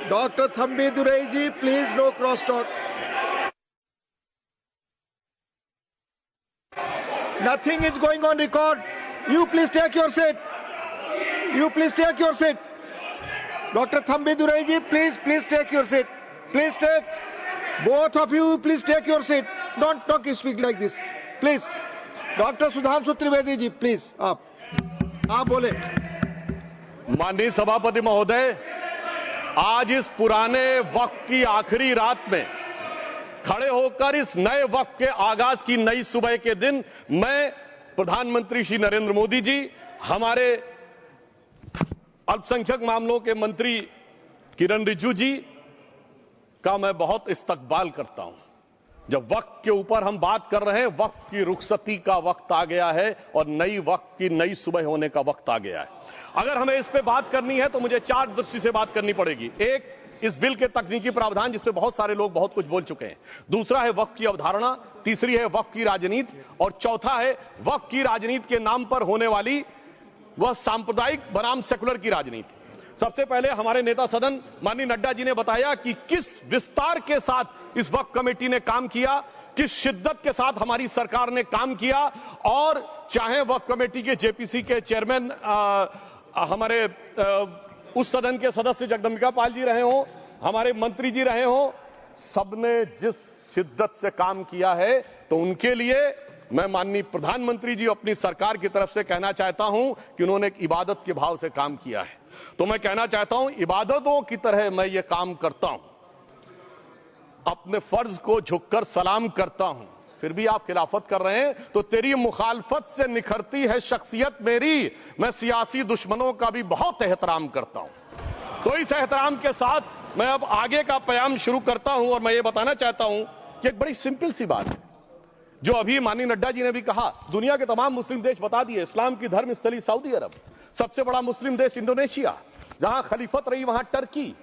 Dr. Thambi Durai ji, please no cross talk. Nothing is going on record. You please take your seat. You please take your seat. Dr. Thambi Durai ji, please take your seat. Please take. Both of you, please take your seat. Don't speak like this. Please. Dr. Sudhanshu Trivedi ji, please. आप बोले. माननीय सभापति महोदय, आज इस पुराने वक्त की आखिरी रात में खड़े होकर इस नए वक्त के आगाज की नई सुबह के दिन मैं प्रधानमंत्री श्री नरेंद्र मोदी जी, हमारे अल्पसंख्यक मामलों के मंत्री किरण रिजिजू जी का मैं बहुत इस्तकबाल करता हूं। जब वक्त के ऊपर हम बात कर रहे हैं, वक्त की रुखसती का वक्त आ गया है और नई वक्त की नई सुबह होने का वक्त आ गया है। अगर हमें इस पे बात करनी है तो मुझे चार दृष्टि से बात करनी पड़ेगी। एक, इस बिल के तकनीकी प्रावधान जिस पे बहुत सारे लोग बहुत कुछ बोल चुके हैं। दूसरा है वक्त की अवधारणा, तीसरी है वक्त की राजनीति और चौथा है वक्त की राजनीति के नाम पर होने वाली वह सांप्रदायिक बनाम सेकुलर की राजनीति। सबसे पहले हमारे नेता सदन माननीय नड्डा जी ने बताया कि किस विस्तार के साथ इस वक्त कमेटी ने काम किया, किस शिद्दत के साथ हमारी सरकार ने काम किया। और चाहे वक्त कमेटी के जेपीसी के चेयरमैन हमारे उस सदन के सदस्य जगदम्बिका पाल जी रहे हो, हमारे मंत्री जी रहे हो, सबने जिस शिद्दत से काम किया है, तो उनके लिए मैं माननीय प्रधानमंत्री जी अपनी सरकार की तरफ से कहना चाहता हूं कि उन्होंने एक इबादत के भाव से काम किया है। तो मैं कहना चाहता हूं, इबादतों की तरह मैं ये काम करता हूं, अपने फर्ज को झुककर सलाम करता हूं। फिर भी आप खिलाफत कर रहे हैं तो तेरी मुखालफत से निखरती है शख्सियत मेरी। मैं सियासी दुश्मनों का भी बहुत एहतराम करता हूं। तो इस एहतराम के साथ मैं अब आगे का प्याम शुरू करता हूं और मैं ये बताना चाहता हूं कि एक बड़ी सिंपल सी बात है जो अभी माननीय नड्डा जी ने भी कहा। दुनिया के तमाम मुस्लिम देश बता दिए, इस्लाम की धर्म स्थली सऊदी अरब, सबसे बड़ा मुस्लिम देश इंडोनेशिया, जहां खलीफत रही वहां टर्की,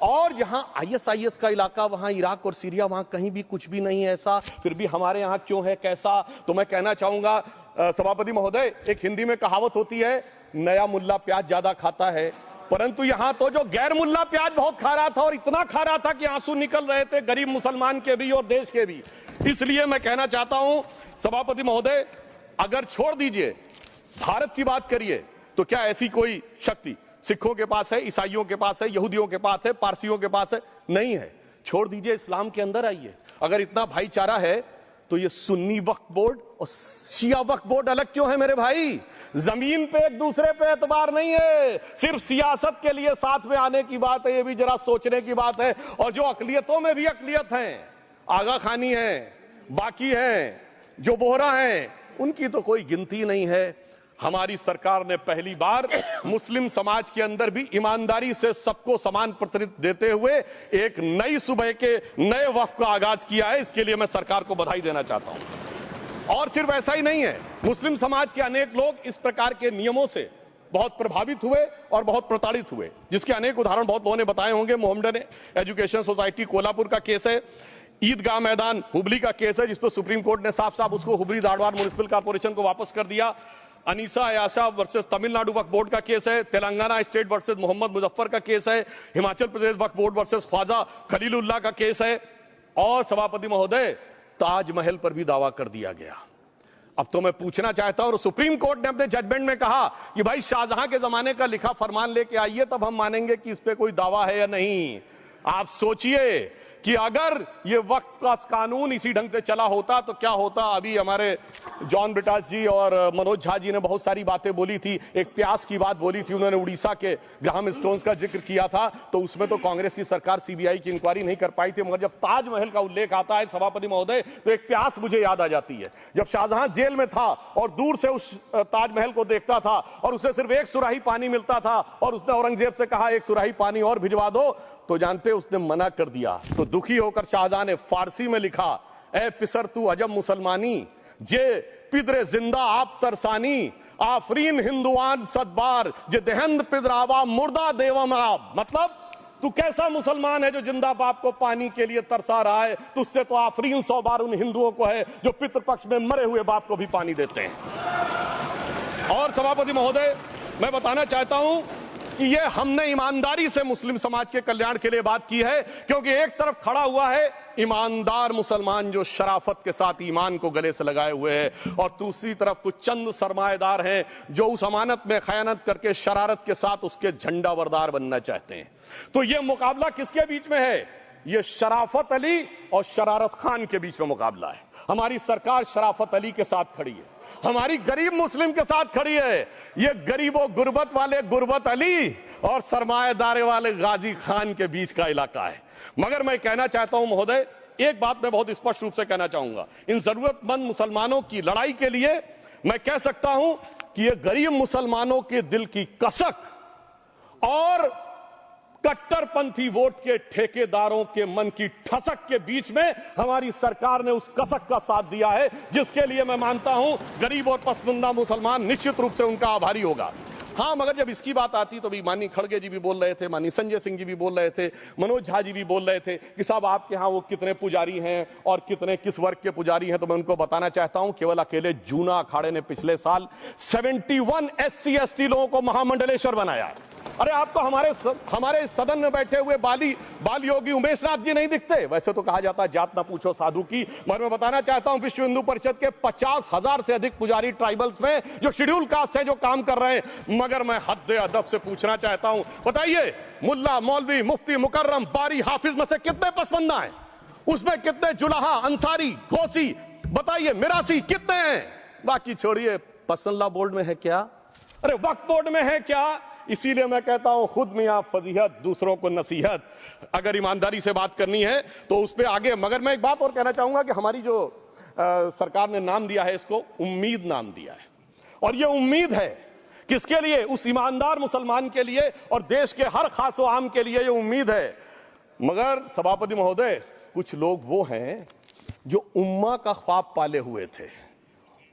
और जहां आईएसआईएस का इलाका वहां इराक और सीरिया, वहां कहीं भी कुछ भी नहीं है ऐसा। फिर भी हमारे यहां क्यों है, कैसा? तो मैं कहना चाहूंगा सभापति महोदय, एक हिंदी में कहावत होती है, नया मुल्ला प्याज ज्यादा खाता है, परंतु यहां तो जो गैर मुल्ला प्याज बहुत खा रहा था और इतना खा रहा था कि आंसू निकल रहे थे गरीब मुसलमान के भी और देश के भी। इसलिए मैं कहना चाहता हूं सभापति महोदय, अगर छोड़ दीजिए भारत की बात करिए तो क्या ऐसी कोई शक्ति सिखों के पास है, ईसाइयों के पास है, यहूदियों के पास है, पारसियों के पास है? नहीं है। छोड़ दीजिए, इस्लाम के अंदर आइए। अगर इतना भाईचारा है तो ये सुन्नी वक्फ बोर्ड और शिया वक्फ बोर्ड अलग क्यों है मेरे भाई? जमीन पे एक दूसरे पे एतबार नहीं है, सिर्फ सियासत के लिए साथ में आने की बात है। ये भी जरा सोचने की बात है। और जो अकलियतों में भी अकलियत है, आगा खानी है, बाकी है, जो बोहरा है, उनकी तो कोई गिनती नहीं है। हमारी सरकार ने पहली बार मुस्लिम समाज के अंदर भी ईमानदारी से सबको समान प्रतिनिधित्व देते हुए एक नई सुबह के नए वक्त का आगाज किया है। इसके लिए मैं सरकार को बधाई देना चाहता हूं। और सिर्फ ऐसा ही नहीं है, मुस्लिम समाज के अनेक लोग इस प्रकार के नियमों से बहुत प्रभावित हुए और बहुत प्रताड़ित हुए, जिसके अनेक उदाहरण बहुत लोगों ने बताए होंगे। मोहम्मदन एजुकेशन सोसाइटी कोल्हापुर का केस है, ईदगाह मैदान हुबली का केस है जिसपर सुप्रीम कोर्ट ने साफ साफ उसको हुबली धारवाड़ म्युनिसिपल कॉर्पोरेशन को वापस कर दिया। अनीसा अयासा वर्सेस तमिलनाडु वक्फ बोर्ड का केस है, तेलंगाना स्टेट वर्सेस मोहम्मद मुजफ्फर का केस है, हिमाचल प्रदेश वक्फ बोर्ड वर्सेस ख्वाजा खलीलुल्लाह का केस है, और सभापति महोदय ताजमहल पर भी दावा कर दिया गया। अब तो मैं पूछना चाहता हूं, सुप्रीम कोर्ट ने अपने जजमेंट में कहा कि भाई शाहजहां के जमाने का लिखा फरमान लेके आइए, तब हम मानेंगे कि इस पे कोई दावा है या नहीं। आप सोचिए कि अगर ये वक्त का कानून इसी ढंग से चला होता तो क्या होता। अभी हमारे जॉन ब्रिटास जी और मनोज झा जी ने बहुत सारी बातें बोली थी, एक प्यास की बात बोली थी, उन्होंने उड़ीसा के ग्राहम स्टोन्स का जिक्र किया था, तो उसमें तो कांग्रेस की सरकार सीबीआई की इंक्वायरी नहीं कर पाई थी। मगर जब ताजमहल का उल्लेख आता है सभापति महोदय, तो एक प्यास मुझे याद आ जाती है। जब शाहजहां जेल में था और दूर से उस ताजमहल को देखता था और उसे सिर्फ एक सुराही पानी मिलता था और उसने औरंगजेब से कहा एक सुराही पानी और भिजवा दो, तो जानते उसने मना कर दिया। तो दुखी होकर शाहजहां ने फारसी में लिखा, ए पिसर तू अजब मुसलमानी, जे पिदरे जिंदा आप तरसानी, आफरीन हिंदुआन सदबार, जे देहंद पिदरावा मुर्दा देवम आप। मतलब तू कैसा मुसलमान है जो जिंदा बाप को पानी के लिए तरसा रहा है? तुझसे तो आफरीन 100 बार उन हिंदुओं को है जो पितृपक्ष में मरे हुए बाप को भी पानी देते हैं। और सभापति महोदय, मैं बताना चाहता हूं कि ये हमने ईमानदारी से मुस्लिम समाज के कल्याण के लिए बात की है, क्योंकि एक तरफ खड़ा हुआ है ईमानदार मुसलमान जो शराफत के साथ ईमान को गले से लगाए हुए हैं, और दूसरी तरफ कुछ चंद सरमाएदार हैं जो उस अमानत में खयानत करके शरारत के साथ उसके झंडा बरदार बनना चाहते हैं। तो ये मुकाबला किसके बीच में है? ये शराफत अली और शरारत खान के बीच में मुकाबला है। हमारी सरकार शराफत अली के साथ खड़ी है, हमारी गरीब मुस्लिम के साथ खड़ी है। ये गरीबों गुर्बत वाले गुर्बत अली और सरमाएदारे वाले गाजी खान के बीच का इलाका है। मगर मैं कहना चाहता हूं महोदय, एक बात मैं बहुत स्पष्ट रूप से कहना चाहूंगा, इन जरूरतमंद मुसलमानों की लड़ाई के लिए मैं कह सकता हूं कि ये गरीब मुसलमानों के दिल की कसक और कट्टरपंथी वोट के ठेकेदारों के मन की ठसक के बीच में हमारी सरकार ने उस कसक का साथ दिया है, जिसके लिए मैं मानता हूं गरीब और पसमानदा मुसलमान निश्चित रूप से उनका आभारी होगा। हाँ, मगर जब इसकी बात आती तो भी माननीय खड़गे जी भी बोल रहे थे, माननीय संजय सिंह जी भी बोल रहे थे, मनोज झा जी भी बोल रहे थे कि साहब आपके यहाँ वो कितने पुजारी हैं और कितने किस वर्ग के पुजारी हैं। तो मैं उनको बताना चाहता हूं केवल अकेले जूना अखाड़े ने पिछले साल 71 SC ST लोगों को महामंडलेश्वर बनाया। अरे आपको हमारे सदन में बैठे हुए बाल योगी उमेश नाथ जी नहीं दिखते? वैसे तो कहा जाता है जात ना पूछो साधु की, मगर मैं बताना चाहता हूं विश्व हिंदू परिषद के 50,000 से अधिक पुजारी ट्राइबल्स में जो शेड्यूल कास्ट है जो काम कर रहे हैं। मगर मैं हद अदब से पूछना चाहता हूं, बताइए मुल्ला मौलवी मुफ्ती मुकर्रम बारी हाफिज में से कितने पसमंदा हैं? उसमें कितने जुलाहा अंसारी घोसी बताइए मिरासी कितने हैं? बाकी छोड़िए, पसंदला बोर्ड में है क्या? अरे वक्फ बोर्ड में है क्या? इसीलिए मैं कहता हूं खुद मियां फजीहत दूसरों को नसीहत। अगर ईमानदारी से बात करनी है तो उस पर आगे। मगर मैं एक बात और कहना चाहूंगा कि हमारी जो सरकार ने नाम दिया है, इसको उम्मीद नाम दिया है, और ये उम्मीद है किसके लिए? उस ईमानदार मुसलमान के लिए और देश के हर खास व आम के लिए ये उम्मीद है। मगर सभापति महोदय, कुछ लोग वो हैं जो उम्मा का ख्वाब पाले हुए थे।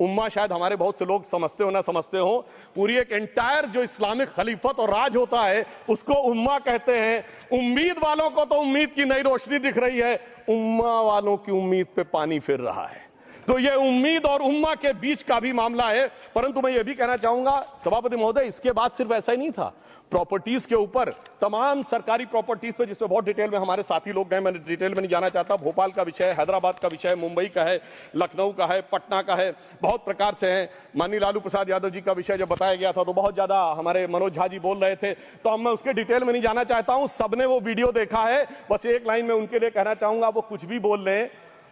उम्मा शायद हमारे बहुत से लोग समझते हो ना समझते हो, पूरी एक एंटायर जो इस्लामिक खलीफत और राज होता है उसको उम्मा कहते हैं। उम्मीद वालों को तो उम्मीद की नई रोशनी दिख रही है, उम्मा वालों की उम्मीद पे पानी फिर रहा है। तो ये उम्मीद और उम्मा के बीच का भी मामला है। परंतु मैं ये भी कहना चाहूंगा सभापति महोदय, इसके बाद सिर्फ ऐसा ही नहीं था, प्रॉपर्टीज के ऊपर तमाम सरकारी प्रॉपर्टीज पे जिसमें बहुत डिटेल में हमारे साथी लोग गए, मैं डिटेल में नहीं जाना चाहता। भोपाल का विषय है, हैदराबाद का विषय है, मुंबई का है, लखनऊ का है, पटना का है, बहुत प्रकार से है। माननीय लालू प्रसाद यादव जी का विषय जब बताया गया था तो बहुत ज्यादा हमारे मनोज झा जी बोल रहे थे, तो अब मैं उसके डिटेल में नहीं जाना चाहता हूं। सबने वो वीडियो देखा है। बस एक लाइन में उनके लिए कहना चाहूंगा, वो कुछ भी बोल रहे हैं,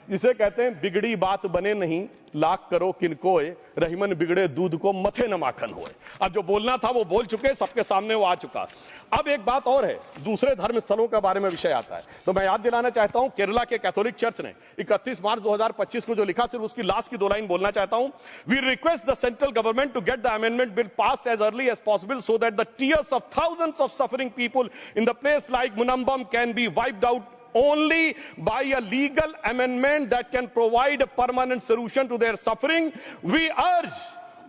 जिसे कहते हैं बिगड़ी बात बने नहीं, लाख करो किनकोए, रहीमन बिगड़े दूध को मथे न माखन होए। अब जो बोलना था वो बोल चुके, सबके सामने वो आ चुका। अब एक बात और है, दूसरे धर्म स्थलों के बारे में विषय आता है, तो मैं याद दिलाना चाहता हूं केरला के कैथोलिक चर्च ने 31 मार्च 2025 को जो लिखा, सिर्फ उसकी लास्ट की 2 लाइन बोलना चाहता हूं। We request the central government to get the amendment bill passed as early as possible so that the tears of thousands of suffering people in the place like Munambam can be wiped out only by a legal amendment that can provide a permanent solution to their suffering. We urge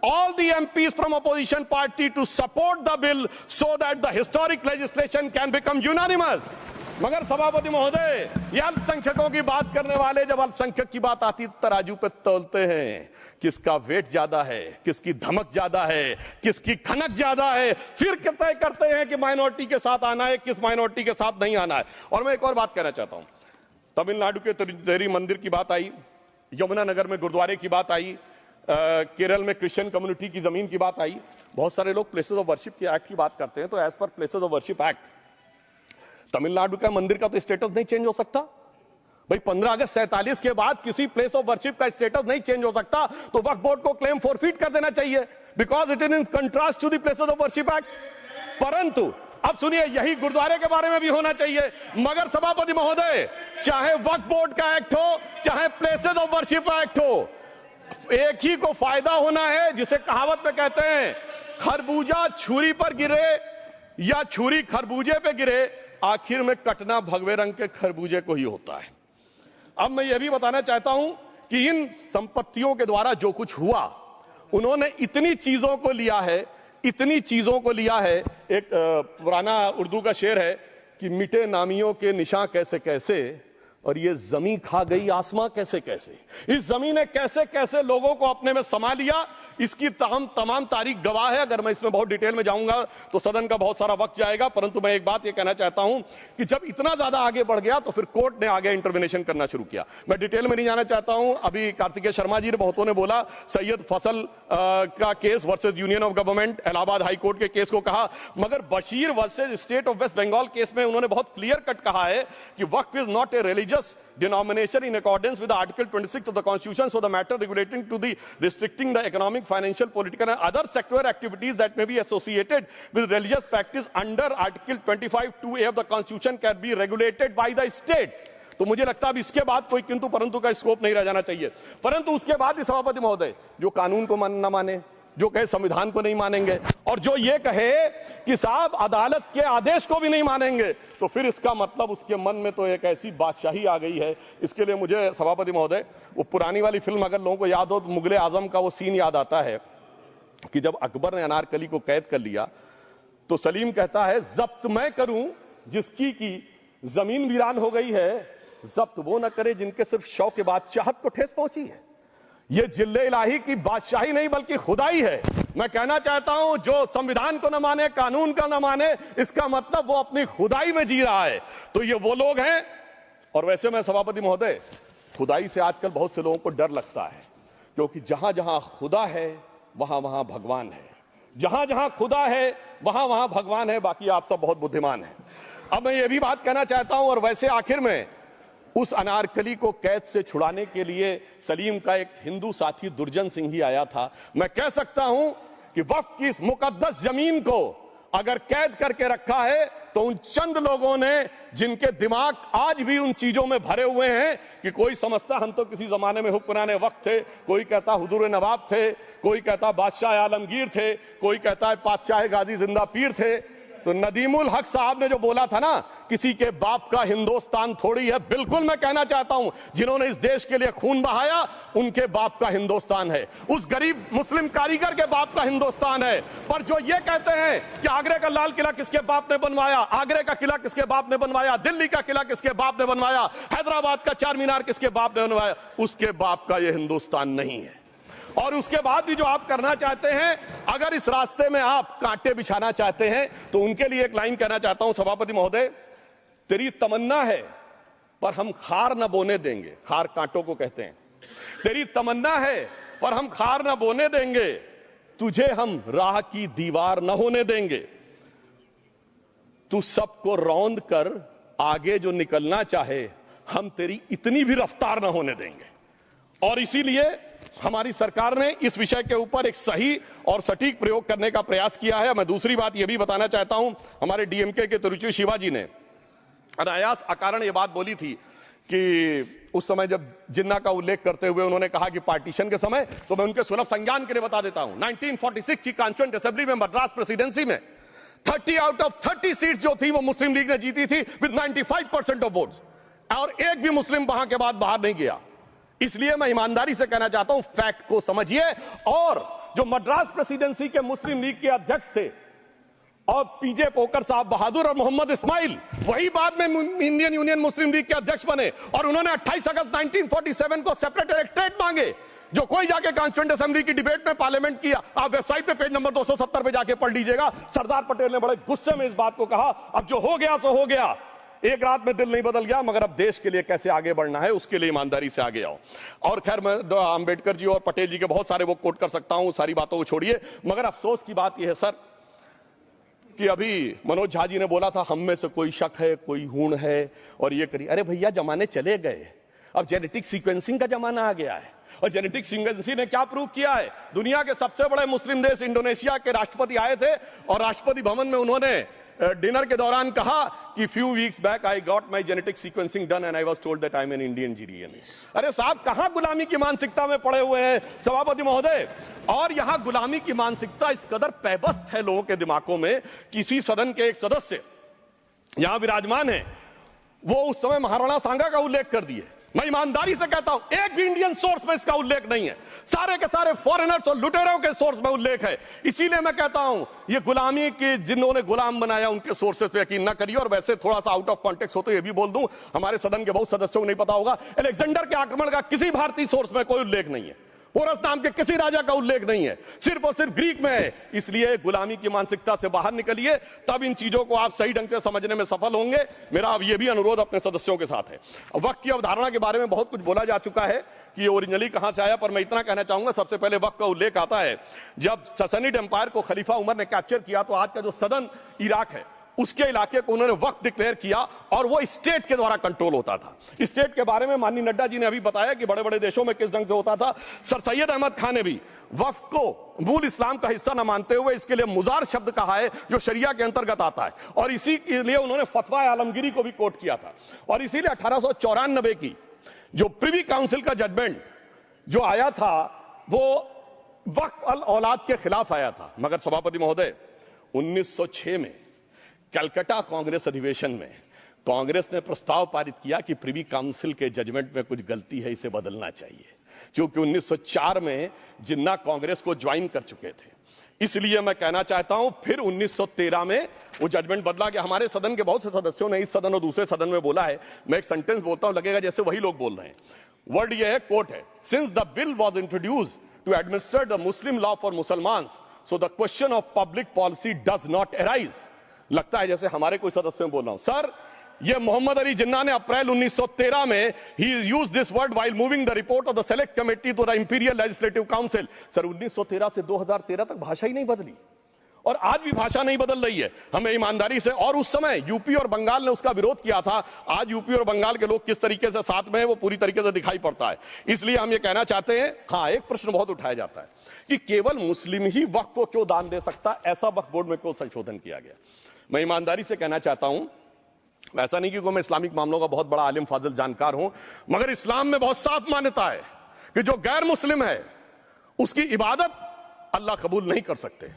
all the MPs from opposition party to support the bill so that the historic legislation can become unanimous. मगर सभापति महोदय, ये अल्पसंख्यकों की बात करने वाले जब अल्पसंख्यक की बात आती तराजू पे तौलते हैं, किसका वेट ज्यादा है, किसकी धमक ज्यादा है, किसकी खनक ज्यादा है, फिर तय करते हैं कि माइनॉरिटी के साथ आना है, किस माइनॉरिटी के साथ नहीं आना है। और मैं एक और बात कहना चाहता हूं, तमिलनाडु के तिरुचेरी मंदिर की बात आई, यमुनानगर में गुरुद्वारे की बात आई, केरल में क्रिश्चियन कम्युनिटी की जमीन की बात आई। बहुत सारे लोग प्लेसेस ऑफ वर्शिप के एक्ट की बात करते हैं, तो एज पर places of worship act Tamil Nadu का मंदिर का तो स्टेटस नहीं चेंज हो सकता भाई। 15 अगस्त 47 के बाद किसी प्लेस ऑफ वर्शिप का स्टेटस नहीं चेंज हो सकता, तो वक्फ बोर्ड को क्लेम फॉरफीट कर देना चाहिए, because it is in contrast to the places of worship act. परंतु अब सुनिए, यही गुरुद्वारे के बारे में भी होना चाहिए। मगर सभापति महोदय, चाहे वक्फ बोर्ड का एक्ट हो, चाहे प्लेसेस ऑफ वर्शिप एक्ट हो, एक ही को फायदा होना है, जिसे कहावत में कहते हैं खरबूजा छुरी पर गिरे या छुरी खरबूजे पे गिरे, आखिर में कटना भगवे रंग के खरबूजे को ही होता है। अब मैं यह भी बताना चाहता हूं कि इन संपत्तियों के द्वारा जो कुछ हुआ, उन्होंने इतनी चीजों को लिया है, इतनी चीजों को लिया है। एक पुराना उर्दू का शेर है कि मिटे नामियों के निशान कैसे कैसे, और ये जमीन खा गई आसमां कैसे कैसे, इस जमीन ने कैसे कैसे लोगों को अपने में समा लिया, इसकी तमाम तारीख गवाह है। अगर मैं इसमें बहुत डिटेल में जाऊंगा तो सदन का बहुत सारा वक्त जाएगा, परंतु मैं एक बात ये कहना चाहता हूं कि जब इतना ज्यादा आगे बढ़ गया तो फिर कोर्ट ने आगे इंटरवेंशन करना शुरू किया। मैं डिटेल में नहीं जाना चाहता हूं। अभी कार्तिकेय शर्मा जी ने बहुतों ने बोला सैयद फैसल का case versus union of government, Allahabad high court के केस को कहा, मगर Bashir versus state of West Bengal case में उन्होंने बहुत क्लियर कट कहा है कि waqf is not a religious denomination in accordance with the Article 26 of the Constitution, so the matter relating to the restricting the economic, financial, political and other sectoral activities that may be associated with religious practice under Article 25(2)(a) of the Constitution can be regulated by the state. तो मुझे लगता है अब इसके बाद कोई किंतु परंतु का स्कोप नहीं रह जाना चाहिए। परंतु उसके बाद भी सभापति महोदय जो कानून को न माने, जो कहे संविधान को नहीं मानेंगे, और जो ये कहे कि साहब अदालत के आदेश को भी नहीं मानेंगे, तो फिर इसका मतलब उसके मन में तो एक ऐसी बादशाही आ गई है। इसके लिए मुझे सभापति महोदय वो पुरानी वाली फिल्म अगर लोगों को याद हो तो मुगले आजम का वो सीन याद आता है कि जब अकबर ने अनारकली को कैद कर लिया तो सलीम कहता है जब्त मैं करूं जिसकी की जमीन वीरान हो गई है, जब्त वो न करे जिनके सिर्फ शौक के बाद चाहत को ठेस पहुंची है। ये जिल्ले इलाही की बादशाही नहीं बल्कि खुदाई है। मैं कहना चाहता हूं जो संविधान को न माने, कानून का न माने, इसका मतलब वो अपनी खुदाई में जी रहा है। तो ये वो लोग हैं। और वैसे मैं सभापति महोदय खुदाई से आजकल बहुत से लोगों को डर लगता है, क्योंकि जहां जहां खुदा है वहां वहां भगवान है, जहां जहां खुदा है वहां वहां भगवान है। बाकी आप सब बहुत बुद्धिमान हैं। अब मैं ये भी बात कहना चाहता हूं, और वैसे आखिर में उस अनारकली को कैद से छुड़ाने के लिए सलीम का एक हिंदू साथी दुर्जन सिंह ही आया था। मैं कह सकता हूं कि वक्फ की इस मुकद्दस जमीन को अगर कैद करके रखा है तो उन चंद लोगों ने जिनके दिमाग आज भी उन चीजों में भरे हुए हैं कि कोई समझता हम तो किसी जमाने में हुक्मराने वक्त थे, कोई कहता हुजूर नवाब थे, कोई कहता बादशाह आलमगीर थे, कोई कहता है बादशाह गाजी जिंदा पीर थे। तो नदीमुल हक साहब ने जो बोला था ना, किसी के बाप का हिंदुस्तान थोड़ी है, बिल्कुल मैं कहना चाहता हूं जिन्होंने इस देश के लिए खून बहाया उनके बाप का हिंदुस्तान है, उस गरीब मुस्लिम कारीगर के बाप का हिंदुस्तान है। पर जो ये कहते हैं कि आगरे का लाल किला किसके बाप ने बनवाया, आगरे का किला किसके बाप ने बनवाया, दिल्ली का किला किसके बाप ने बनवाया, हैदराबाद का चार मीनार किसके बाप ने बनवाया, उसके बाप का यह हिंदुस्तान नहीं है। और उसके बाद भी जो आप करना चाहते हैं, अगर इस रास्ते में आप कांटे बिछाना चाहते हैं, तो उनके लिए एक लाइन कहना चाहता हूं सभापति महोदय, तेरी तमन्ना है पर हम खार न बोने देंगे, खार कांटों को कहते हैं, तेरी तमन्ना है पर हम खार न बोने देंगे, तुझे हम राह की दीवार न होने देंगे, तू सबको रौंद कर आगे जो निकलना चाहे हम तेरी इतनी भी रफ्तार न होने देंगे। और इसीलिए हमारी सरकार ने इस विषय के ऊपर एक सही और सटीक प्रयोग करने का प्रयास किया है। मैं दूसरी बात यह भी बताना चाहता हूं, हमारे डीएमके के तिरुचि शिवाजी ने अनायास अकारण यह बात बोली थी कि उस समय जब जिन्ना का उल्लेख करते हुए उन्होंने कहा कि पार्टीशन के समय, तो मैं उनके सुलभ संज्ञान के लिए बता देता हूं, 1946 की कॉन्स्टिट्यूएंट असेंबली में मद्रास प्रेसिडेंसी में 30 आउट ऑफ 30 सीट जो थी वो मुस्लिम लीग ने जीती थी विद 95% ऑफ वोट्स, और एक भी मुस्लिम वहां के बाद बाहर नहीं गया। इसलिए मैं ईमानदारी से कहना चाहता हूं, फैक्ट को समझिए। और जो मद्रास प्रेसिडेंसी के मुस्लिम लीग के अध्यक्ष थे और पीजे पोकर साहब बहादुर और मोहम्मद इस्माइल, वही बाद में इंडियन यूनियन मुस्लिम लीग के अध्यक्ष बने, और उन्होंने 28 अगस्त 1947 को सेपरेट इलेक्टोरेट मांगे, जो कोई जाके कॉन्स्टिट्यूएंट असेंबली की डिबेट में पार्लियामेंट किया, आप वेबसाइट पे पेज नंबर 270 पे जाके पढ़ लीजिएगा। सरदार पटेल ने बड़े गुस्से में इस बात को कहा, अब जो हो गया सो हो गया, एक रात में दिल नहीं बदल गया, मगर अब देश के लिए कैसे आगे बढ़ना है उसके लिए ईमानदारी से आगे आओ। और खैर मैं अंबेडकर जी और पटेल जी के बहुत सारे वो कोट कर सकता हूं, सारी बातों को छोड़िए, मगर अफसोस की बात यह है सर कि अभी मनोज झा जी ने बोला था हम में से कोई शक है, कोई हूण है और ये करिए। अरे भैया जमाने चले गए, अब जेनेटिक सीक्वेंसिंग का जमाना आ गया है, और जेनेटिक सीक्वेंसिंग ने क्या प्रूव किया है, दुनिया के सबसे बड़े मुस्लिम देश इंडोनेशिया के राष्ट्रपति आए थे और राष्ट्रपति भवन में उन्होंने डिनर के दौरान कहा कि few weeks back I got my genetic sequencing done and I was told that I am an Indian GDNA. अरे साहब कहां गुलामी की मानसिकता में पड़े हुए हैं सभापति महोदय। और यहां गुलामी की मानसिकता इस कदर पैबस्त है लोगों के दिमागों में, किसी सदन के एक सदस्य यहां विराजमान है, वो उस समय महाराणा सांगा का उल्लेख कर दिए मैं ईमानदारी से कहता हूं, एक भी इंडियन सोर्स में इसका उल्लेख नहीं है। सारे के सारे फॉरेनर्स और लुटेरों के सोर्स में उल्लेख है। इसीलिए मैं कहता हूं, ये गुलामी के जिन्होंने गुलाम बनाया उनके सोर्सेस पे यकीन ना करिए। और वैसे थोड़ा सा आउट ऑफ कॉन्टेक्स्ट हो तो ये भी बोल दूं, हमारे सदन के बहुत सदस्यों को नहीं पता होगा, अलेक्जेंडर के आक्रमण का किसी भारतीय सोर्स में कोई उल्लेख नहीं है। पोरस नाम के किसी राजा का उल्लेख नहीं है, सिर्फ और सिर्फ ग्रीक में है। इसलिए गुलामी की मानसिकता से बाहर निकलिए, तब इन चीजों को आप सही ढंग से समझने में सफल होंगे। मेरा अब यह भी अनुरोध अपने सदस्यों के साथ है। वक्त की अवधारणा के बारे में बहुत कुछ बोला जा चुका है कि ये ओरिजिनली कहां से आया, पर मैं इतना कहना चाहूंगा, सबसे पहले वक्त का उल्लेख आता है जब ससनिड एम्पायर को खलीफा उमर ने कैप्चर किया, तो आज का जो सदर्न इराक है उसके इलाके को उन्होंने वक्फ डिक्लेयर किया और वो स्टेट के द्वारा कंट्रोल होता था। स्टेट के बारे में माननीय नड्डा जी ने अभी बताया कि बड़े बड़े देशों में किस ढंग से होता था। सर सैयद अहमद खान ने भी वक्फ को मूल इस्लाम का हिस्सा न मानते हुए इसके लिए मुजार शब्द कहा है, जो शरिया के अंतर्गत आता है, और इसी के लिए उन्होंने फतवा आलमगिरी को भी कोट किया था। और इसीलिए 1894 की जो प्रिवी काउंसिल का जजमेंट जो आया था वो वक्फ अल औलाद के खिलाफ आया था। मगर सभापति महोदय, 1906 में कलकत्ता कांग्रेस अधिवेशन में कांग्रेस ने प्रस्ताव पारित किया कि प्रिवी काउंसिल के जजमेंट में कुछ गलती है, इसे बदलना चाहिए। क्योंकि 1904 में जिन्ना कांग्रेस को ज्वाइन कर चुके थे, इसलिए मैं कहना चाहता हूं फिर 1913 में वो जजमेंट बदला। कि हमारे सदन के बहुत से सदस्यों ने इस सदन और दूसरे सदन में बोला है, मैं एक सेंटेंस बोलता हूं, लगेगा जैसे वही लोग बोल रहे हैं। वर्ड ये है, कोट है, since the bill was introduced to administer the Muslim law for मुसलमान, so the question of public policy does not arise. लगता है जैसे हमारे कोई सदस्यों में बोल रहा हूं। सर, ये मोहम्मद अली जिन्ना ने अप्रैल 1913 में ही is used this word while moving the report of the select committee to the imperial legislative council. Sir, 1913 से 2013 तक भाषा ही नहीं बदली, और आज भी भाषा नहीं बदल रही है। हमें ईमानदारी से, और उस समय यूपी और बंगाल ने उसका विरोध किया था, आज यूपी और बंगाल के लोग किस तरीके से साथ में है वो पूरी तरीके से दिखाई पड़ता है। इसलिए हम ये कहना चाहते हैं, हाँ, एक प्रश्न बहुत उठाया जाता है कि केवल मुस्लिम ही वक्फ को क्यों दान दे सकता, ऐसा वक्फ बोर्ड में क्यों संशोधन किया गया। मैं ईमानदारी से कहना चाहता हूं, ऐसा नहीं कि मैं इस्लामिक मामलों का बहुत बड़ा आलिम फाजिल जानकार हूं, मगर इस्लाम में बहुत साफ मान्यता है कि जो गैर मुस्लिम है उसकी इबादत अल्लाह कबूल नहीं कर सकते,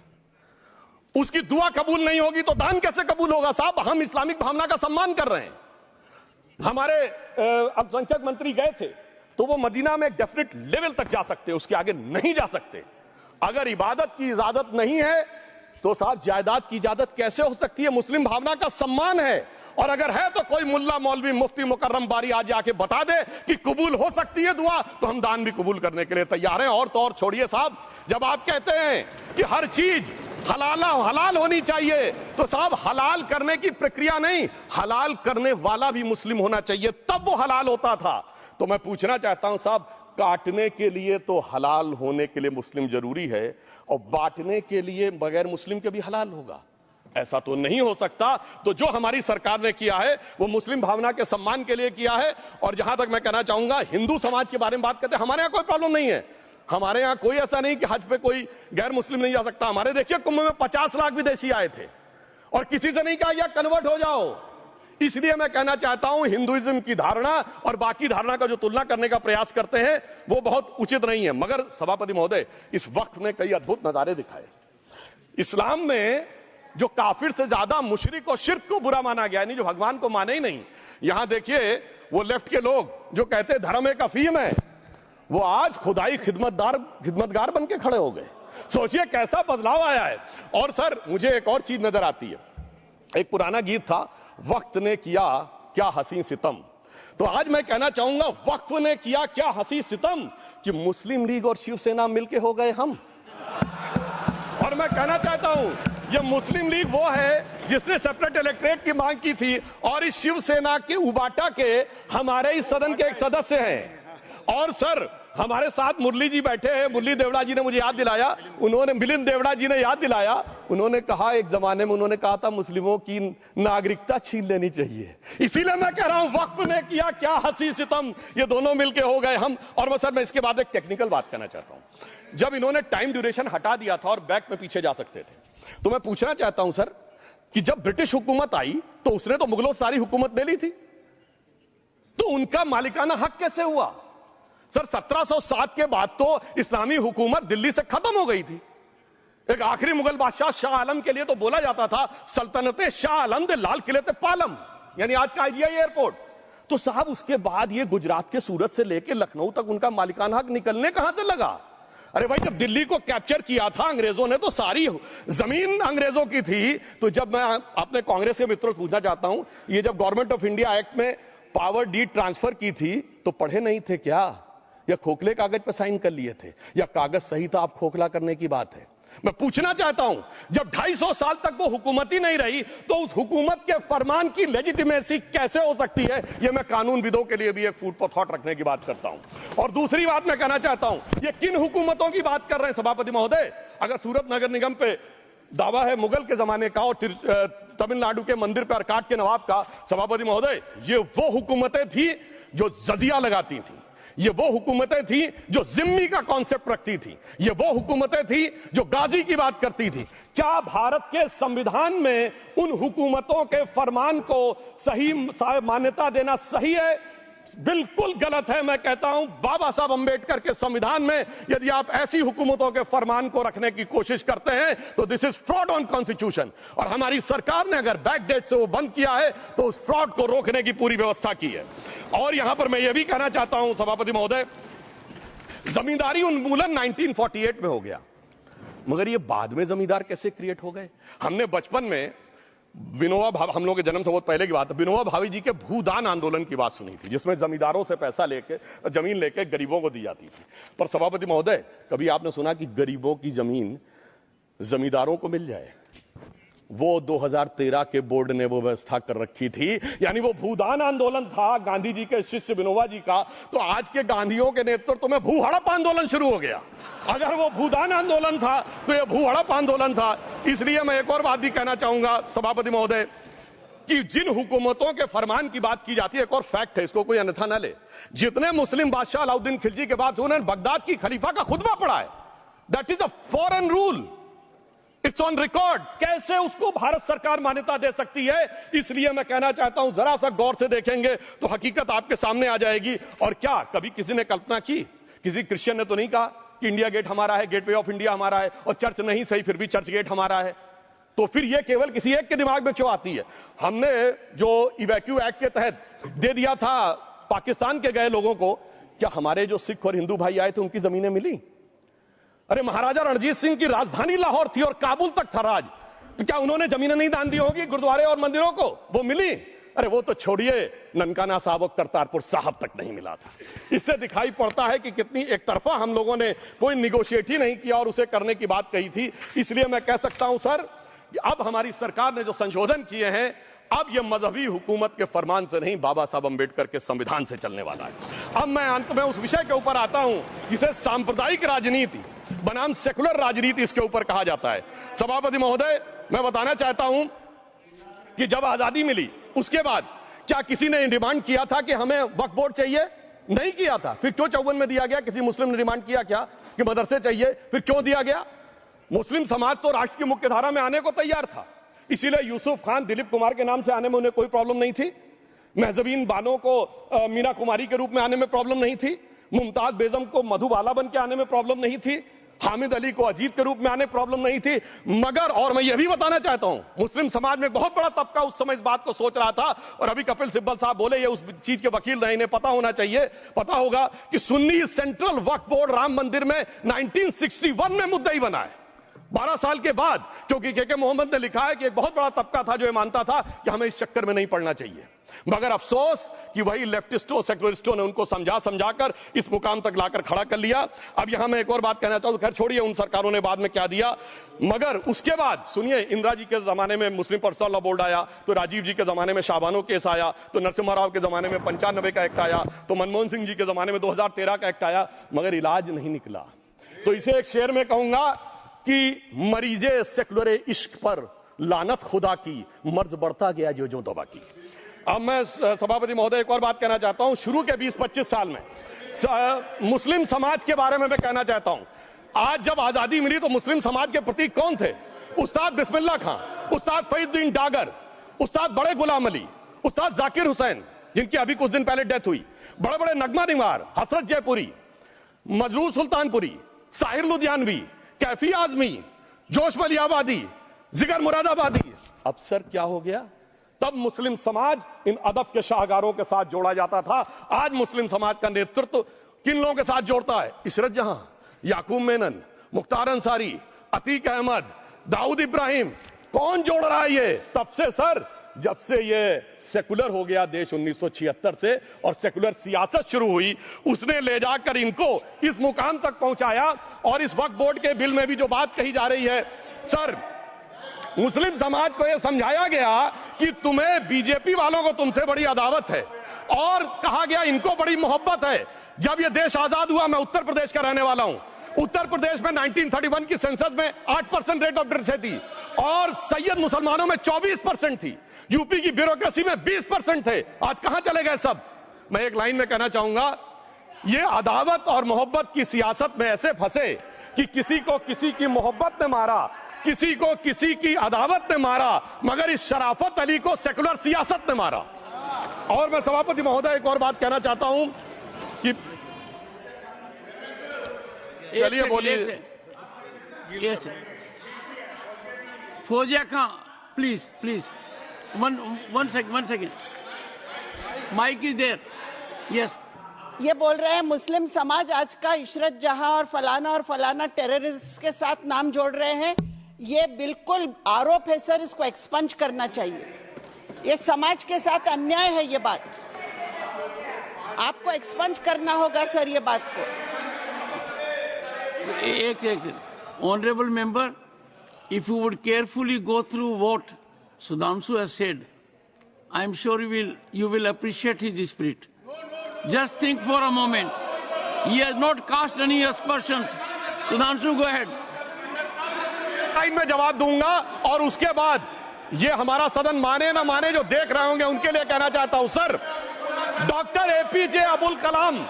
उसकी दुआ कबूल नहीं होगी तो दान कैसे कबूल होगा। साहब, हम इस्लामिक भावना का सम्मान कर रहे हैं। हमारे अल्पसंख्यक मंत्री गए थे तो वो मदीना में एक डेफिनेट लेवल तक जा सकते, उसके आगे नहीं जा सकते। अगर इबादत की इजाजत नहीं है तो साथ जायदाद की इजाजत कैसे हो सकती है। मुस्लिम भावना का सम्मान है, और अगर है तो कोई मुल्ला मौलवी मुफ्ती मुकर्रम बारी आज आके बता दे कि कबूल हो सकती है दुआ, तो हम दान भी कबूल करने के लिए तैयार हैं। और तो और छोड़िए साहब, जब आप कहते हैं कि हर चीज हलाल होनी चाहिए, तो साहब हलाल करने की प्रक्रिया नहीं, हलाल करने वाला भी मुस्लिम होना चाहिए, तब वो हलाल होता था। तो मैं पूछना चाहता हूं साहब, काटने के लिए तो हलाल होने के लिए मुस्लिम जरूरी है, और बांटने के लिए बगैर मुस्लिम के भी हलाल होगा, ऐसा तो नहीं हो सकता। तो जो हमारी सरकार ने किया है वो मुस्लिम भावना के सम्मान के लिए किया है। और जहां तक मैं कहना चाहूंगा, हिंदू समाज के बारे में बात करते हैं, हमारे यहां कोई प्रॉब्लम नहीं है। हमारे यहां कोई ऐसा नहीं कि हज पे कोई गैर मुस्लिम नहीं जा सकता। हमारे देखिए कुंभ में 50 लाख विदेशी आए थे और किसी से नहीं कहा या कन्वर्ट हो जाओ। इसलिए मैं कहना चाहता हूं, हिंदुइज्म की धारणा और बाकी धारणा का जो तुलना करने का प्रयास करते हैं वो बहुत उचित नहीं है। मगर सभापति महोदय, इस वक्त ने कई अद्भुत नजारे दिखाए। इस्लाम में जो काफिर से ज्यादा मुशरिक और शिर्क को बुरा माना गया, नहीं जो भगवान को माने ही नहीं। यहां देखिए वो लेफ्ट के लोग जो कहते हैं धर्म एक अफीम है, वो आज खुदाई खिदमतगार बन के खड़े हो गए। सोचिए कैसा बदलाव आया है। और सर, मुझे एक और चीज नजर आती है, एक पुराना गीत था, वक्त ने किया क्या हसी सितम। तो आज मैं कहना चाहूंगा, वक्त ने किया क्या हसी सितम कि मुस्लिम लीग और शिवसेना मिलके हो गए हम। और मैं कहना चाहता हूं, ये मुस्लिम लीग वो है जिसने सेपरेट इलेक्टोरेट की मांग की थी, और इस शिवसेना के उबाटा के हमारे इस सदन के एक सदस्य हैं। और सर, हमारे साथ मुरली जी बैठे हैं, मुरली देवड़ा जी ने मुझे याद दिलाया, उन्होंने, मिलिंद देवड़ा जी ने याद दिलाया, उन्होंने कहा एक जमाने में उन्होंने कहा था मुस्लिमों की नागरिकता छीन लेनी चाहिए। इसीलिए मैं कह रहा हूं, वक्त ने किया क्या हसी सितम, ये दोनों मिलके हो गए हम। और सर, मैं इसके बाद एक टेक्निकल बात करना चाहता हूं। जब इन्होंने टाइम ड्यूरेशन हटा दिया था और बैक में पीछे जा सकते थे, तो मैं पूछना चाहता हूं सर कि जब ब्रिटिश हुकूमत आई तो उसने तो मुगलों से सारी हुकूमत ले ली थी, तो उनका मालिकाना हक कैसे हुआ। सर, 1707 के बाद तो इस्लामी हुकूमत दिल्ली से खत्म हो गई थी। एक आखिरी मुगल बादशाह शाह आलम के लिए तो बोला जाता था सल्तनते शाह आलम दे लाल किले ते पालम, यानी आज का IGI एयरपोर्ट। तो साहब उसके बाद ये गुजरात के सूरत से लेकर लखनऊ तक उनका मालिकाना हक निकलने कहां से लगा? अरे भाई, जब दिल्ली को कैप्चर किया था अंग्रेजों ने तो सारी जमीन अंग्रेजों की थी। तो जब मैं अपने कांग्रेस के मित्रों से पूछना चाहता हूं, ये जब गवर्नमेंट ऑफ इंडिया एक्ट में पावर डीड ट्रांसफर की थी तो पढ़े नहीं थे क्या? या खोखले कागज पर साइन कर लिए थे? या कागज सही था, आप खोखला करने की बात है? मैं पूछना चाहता हूं, जब 250 साल तक वो हुकूमत ही नहीं रही तो उस हुकूमत के फरमान की लेजिटिमेसी कैसे हो सकती है? ये मैं कानूनविदों के लिए भी एक फूड फॉर थॉट रखने की बात करता हूं। और दूसरी बात मैं कहना चाहता हूं, ये किन हुकूमतों की बात कर रहे हैं सभापति महोदय? अगर सूरत नगर निगम पे दावा है मुगल के जमाने का और तमिलनाडु के मंदिर पर अरकाट के नवाब का, सभापति महोदय, ये वो हुकूमतें थी जो जजिया लगाती थी, ये वो हुकूमतें थी जो जिम्मी का कॉन्सेप्ट रखती थी, ये वो हुकूमतें थी जो गाजी की बात करती थी। क्या भारत के संविधान में उन हुकूमतों के फरमान को सही मान्यता देना सही है? बिल्कुल गलत है। मैं कहता हूं, बाबा साहब अंबेडकर के संविधान में यदि आप ऐसी हुकूमतों के फरमान को रखने की कोशिश करते हैं तो this is fraud on constitution. और हमारी सरकार ने अगर बैकडेट से वो बंद किया है तो उस फ्रॉड को रोकने की पूरी व्यवस्था की है। और यहां पर मैं ये भी कहना चाहता हूं सभापति महोदय, जमींदारी उन्मूलन 1948 में हो गया, मगर ये बाद में जमींदार कैसे क्रिएट हो गए? हमने बचपन में विनोबा भावे, हम लोगों के जन्म से बहुत पहले की बात है, विनोबा भावे जी के भूदान आंदोलन की बात सुनी थी, जिसमें जमींदारों से पैसा लेके जमीन लेके गरीबों को दी जाती थी। पर सभापति महोदय, कभी आपने सुना कि गरीबों की जमीन जमींदारों को मिल जाए? वो 2013 के बोर्ड ने वो व्यवस्था कर रखी थी। यानी वो भूदान आंदोलन था गांधी जी के शिष्य विनोबा जी का, तो आज के गांधियों के नेतृत्व में भू हड़प आंदोलन शुरू हो गया। अगर वो भूदान आंदोलन था तो ये भू हड़प आंदोलन था। इसलिए मैं एक और बात भी कहना चाहूंगा सभापति महोदय कि जिन हुकूमतों के फरमान की बात की जाती है, एक और फैक्ट है, इसको कोई अन्यथा न ले, जितने मुस्लिम बादशाह अलाउद्दीन खिलजी के बाद उन्होंने बगदाद की खलीफा का खुतबा पढ़ा है। That is a foreign rule, it's on record. कैसे उसको भारत सरकार मान्यता दे सकती है? इसलिए मैं कहना चाहता हूं, जरा सा गौर से देखेंगे तो हकीकत आपके सामने आ जाएगी। और क्या कभी किसी ने कल्पना की, किसी क्रिश्चियन ने तो नहीं कहा कि इंडिया गेट हमारा है, गेटवे ऑफ इंडिया हमारा है, और चर्च नहीं सही फिर भी चर्च गेट हमारा है? तो फिर यह केवल किसी एक के दिमाग में क्यों आती है? हमने जो इवैक्यू एक्ट के तहत दे दिया था पाकिस्तान के गए लोगों को, क्या हमारे जो सिख और हिंदू भाई आए थे उनकी जमीनें मिली? अरे महाराजा रणजीत सिंह की राजधानी लाहौर थी और काबुल तक था राज, तो क्या उन्होंने जमीनें नहीं दान दी होगी गुरुद्वारे और मंदिरों को? वो मिली। अरे वो तो छोड़िए, ननकाना साहब और करतारपुर साहब तक नहीं मिला था। इससे दिखाई पड़ता है कि कितनी एक तरफा हम लोगों ने कोई निगोशिएट ही नहीं किया और उसे करने की बात कही थी। इसलिए मैं कह सकता हूं सर कि अब हमारी सरकार ने जो संशोधन किए हैं, अब यह मजहबी हुकूमत के फरमान से नहीं, बाबा साहब अंबेडकर के संविधान से चलने वाला है। अब मैं अंत में उस विषय के ऊपर आता हूं जिसे सांप्रदायिक राजनीति बनाम सेकुलर राजनीति इसके ऊपर कहा जाता है। सभापति महोदय, मैं बताना चाहता हूं कि जब आजादी मिली उसके बाद क्या किसी ने डिमांड किया था कि हमें वक्फ बोर्ड चाहिए? नहीं किया था। फिर क्यों 54 में दिया गया? किसी मुस्लिम ने डिमांड किया क्या कि मदरसे चाहिए? फिर क्यों दिया गया? मुस्लिम समाज तो राष्ट्र की मुख्य धारा में आने को तैयार था, इसीलिए यूसुफ खान, दिलीप कुमार के नाम से आने में उन्हें कोई प्रॉब्लम नहीं थी। महजबीन बानो को मीना कुमारी के रूप में आने में प्रॉब्लम नहीं थी। मुमताज बेगम को मधुबाला बन के आने में प्रॉब्लम नहीं थी। हामिद अली को अजीत के रूप में आने प्रॉब्लम नहीं थी। मगर, और मैं यह भी बताना चाहता हूं, मुस्लिम समाज में बहुत बड़ा तबका उस समय इस बात को सोच रहा था, और अभी कपिल सिब्बल साहब बोले, ये उस चीज के वकील नहीं, इन्हें पता होना चाहिए, पता होगा कि सुन्नी सेंट्रल वक्फ बोर्ड राम मंदिर में 1961 में मुद्दई बना है, 12 साल के बाद। क्योंकि के मोहम्मद ने लिखा है कि एक बहुत बड़ा तबका था जो ये मानता था कि हमें इस चक्कर में नहीं पड़ना चाहिए। मगर अफसोस कि वही लेफ्टिस्टों, सेकुलरिस्टों ने उनको समझाकर इस मुकाम तक लाकर खड़ा कर लिया। अब यहां मैं एक और बात कहना चाहूं, खैर छोड़िए उन सरकारों ने बाद में क्या दिया, मगर उसके बाद सुनिए, इंदिरा जी के जमाने में मुस्लिम पर्सनल लॉ बोर्ड आया, तो राजीव जी के जमाने में शाहबानो केस आया, तो नरसिम्हा राव के जमाने में 95 का एक्ट आया, तो मनमोहन सिंह जी के जमाने में 2013 का एक्ट आया, मगर इलाज नहीं निकला। तो इसे एक शेर में कहूंगा कि मरीजे सेकुलर इश्क पर लानत खुदा की, मर्ज बढ़ता गया जो तौबा की। अब मैं सभापति महोदय एक और बात कहना चाहता हूं, शुरू के 20-25 साल में मुस्लिम समाज के बारे में मैं कहना चाहता हूं। आज जब आजादी मिली तो मुस्लिम समाज के प्रतीक कौन थे? उस्ताद बिस्मिल्लाह खां, उस्ताद फरीदुद्दीन डागर, उस्ताद बड़े गुलाम अली, उस्ताद जाकिर हुसैन, जिनकी अभी कुछ दिन पहले डेथ हुई, बड़े बड़े नगमा निवार, हसरत जयपुरी, मजरूर सुल्तानपुरी, साहिर लुधियानवी, कैफी आजमी, जोश मलियाबादी, जिगर मुरादाबादी। अब सर क्या हो गया? तब मुस्लिम समाज इन अदब के शाहकारों के साथ जोड़ा जाता था। आज मुस्लिम समाज का नेतृत्व किन लोगों के साथ जोड़ता है? इशरत जहां, याकूब मेनन, मुख्तार अंसारी, अतीक अहमद, दाऊद इब्राहिम। कौन जोड़ रहा है ये? तब से सर, जब से ये सेकुलर हो गया देश 1976 से और सेकुलर सियासत शुरू हुई, उसने ले जाकर इनको इस मुकाम तक पहुंचाया। और इस वक्फ बोर्ड के बिल में भी जो बात कही जा रही है सर, मुस्लिम समाज को यह समझाया गया कि तुम्हें बीजेपी वालों को तुमसे बड़ी अदावत है और कहा गया इनको बड़ी मोहब्बत है। जब यह देश आजाद हुआ, मैं उत्तर प्रदेश का रहने वाला हूं, उत्तर प्रदेश में 1931 की सेंसस में 8% रेट ऑफ डेथ थी और सैयद मुसलमानों में 24% थी। यूपी की ब्यूरोक्रेसी में 20% थे। आज कहां चले गए सब? मैं एक लाइन में कहना चाहूंगा, ये अदावत और मोहब्बत की सियासत में ऐसे फंसे कि किसी को किसी की मोहब्बत ने मारा, किसी को किसी की अदावत ने मारा, मगर इस शराफत अली को सेकुलर सियासत ने मारा। और मैं सभापति महोदय एक और बात कहना चाहता हूं कि चलिए बोलिए। Fauzia Khan, please one second, mic is there. Yes, ये बोल रहे हैं मुस्लिम समाज आज का इशरत जहां और फलाना टेररिस्ट के साथ नाम जोड़ रहे हैं। ये बिल्कुल आरोप है सर, इसको एक्सपंज करना चाहिए। ये समाज के साथ अन्याय है। ये बात आपको एक्सपंज करना होगा सर, ये बात को। एक honourable member, if you would carefully go through what Sudhanshu has said, I am sure you will appreciate his spirit. Just think for a moment. He has not cast any aspersions. Sudhanshu, go ahead. Time में जवाब दूंगा और उसके बाद ये हमारा सदन माने ना माने जो देख रहे होंगे उनके लिए कहना चाहता हूं sir, doctor APJ Abdul Kalam.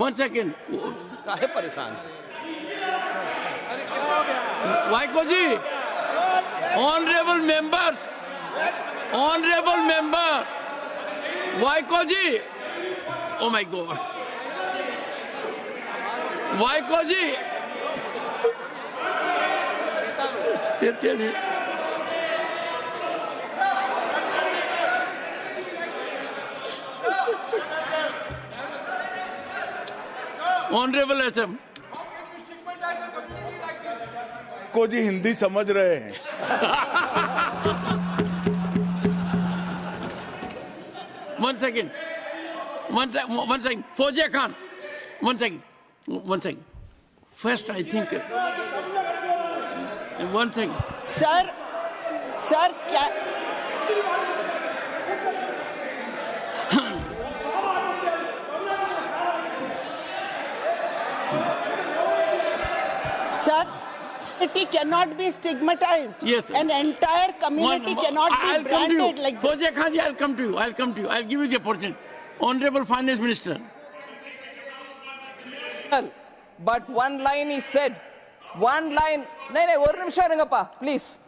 One second. काहे परेशान? Vaiko ji, honourable member, Vaiko ji, oh my God, Vaiko ji, honourable SM को जी हिंदी समझ रहे हैं। One second. Fauziya Khan, one second. First, I think. One second. Sir क्या Sir, community cannot be stigmatized. Yes. An entire community cannot be branded like this. Fauziya Khan ji, I'll come to you. I'll give you the opportunity. Honorable Finance Minister. But one line is said. One line. No, one nimisham irungappa, please.